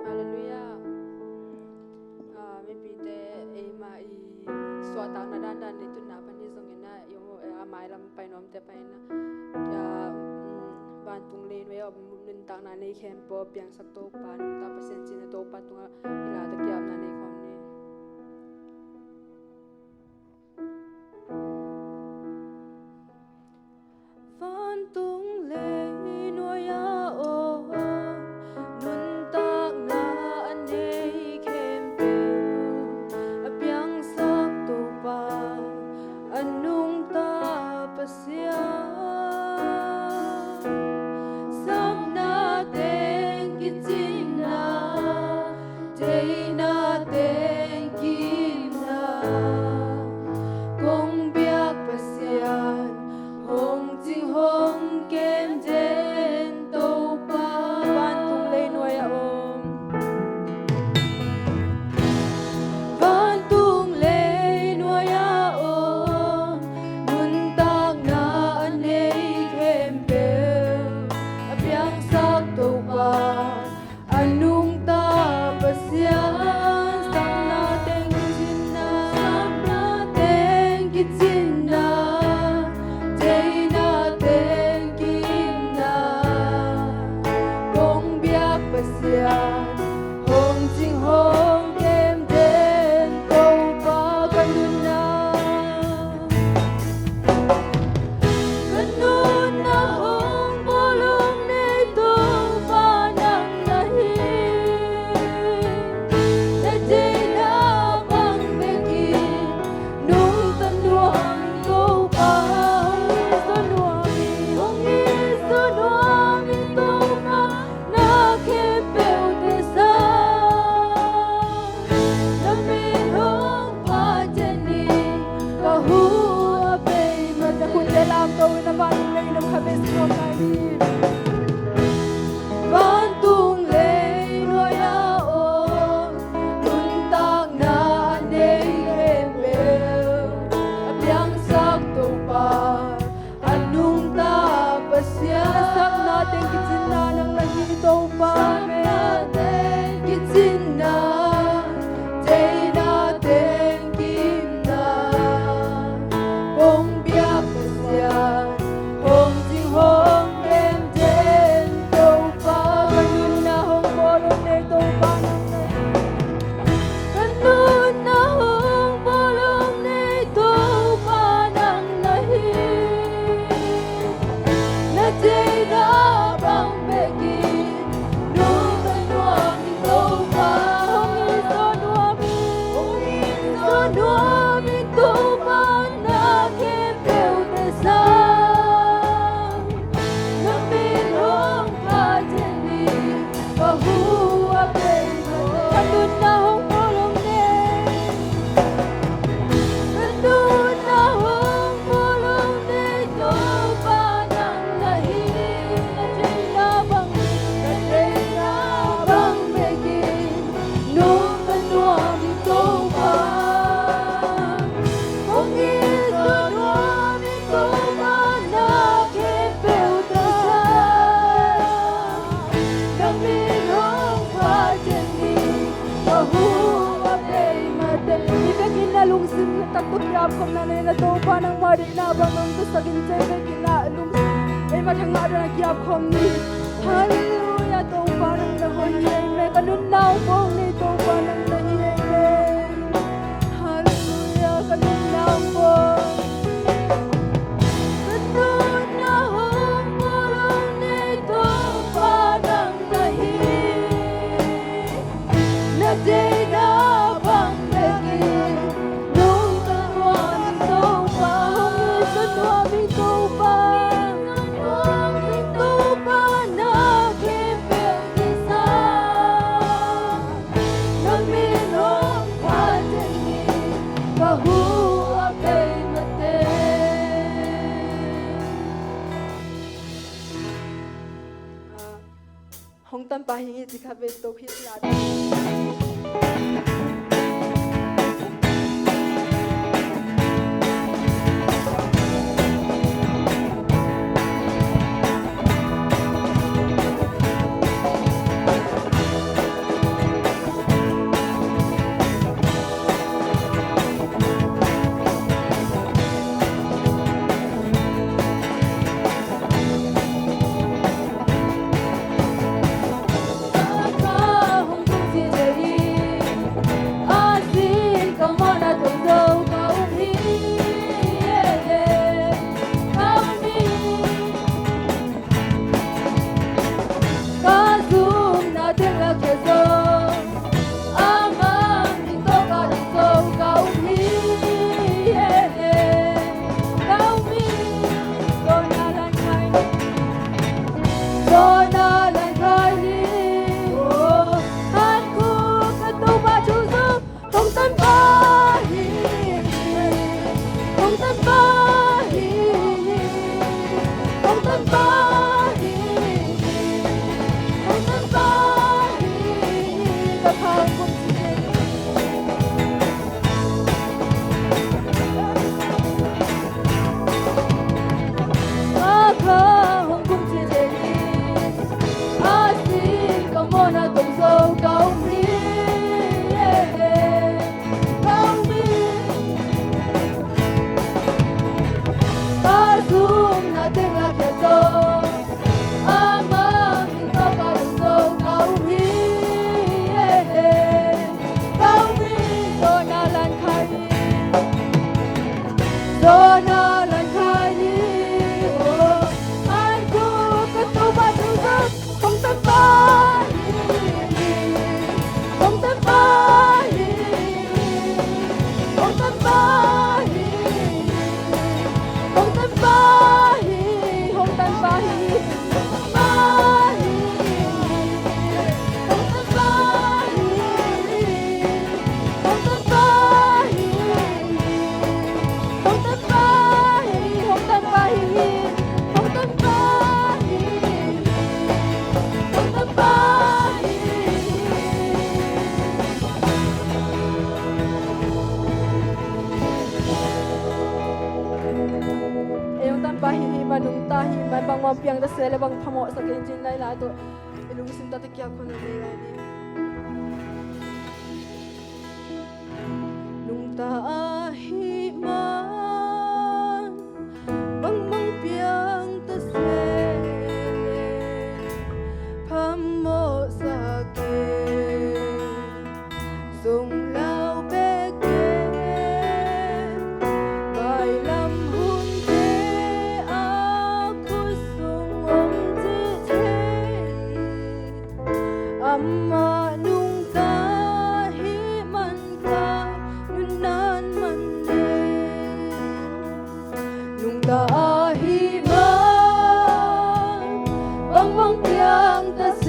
Hallelujah. Maybe te ema I suatang na dan itu na panizong ina yung amay lam painom te paina ya bantung len we ob nintang na nei kempo piang sakto pa nung ta pasensi na to pa tunga ila ta kiam na nei kom ne bantung len no ya o Hong tan pa hingi ti khabe to khit la เปียงตะเสเลยบางพมอสักเกนจินไล่ลาตัวไอ้ลุงสิมตะตะเกียบคนในไรนี่ลุงตาหิมันบางเปียงตะเสพมอสักเกส่งเล่าเบเกใบลำหุ่นเกอาคุสุงอมจิเทอัมมานุงตาหิมันกานุนานมันเนนุงตาหิมันบางเปียงตะเส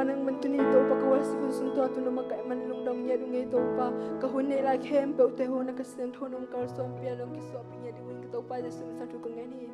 nang mantuni to pakawas kun to tu nama kai man lung dong nya dungai to pa kahun ne la khem pe te ho na kasen thonum kal som pia long ki so pinya di wing to pa de sum sa tu ko ngani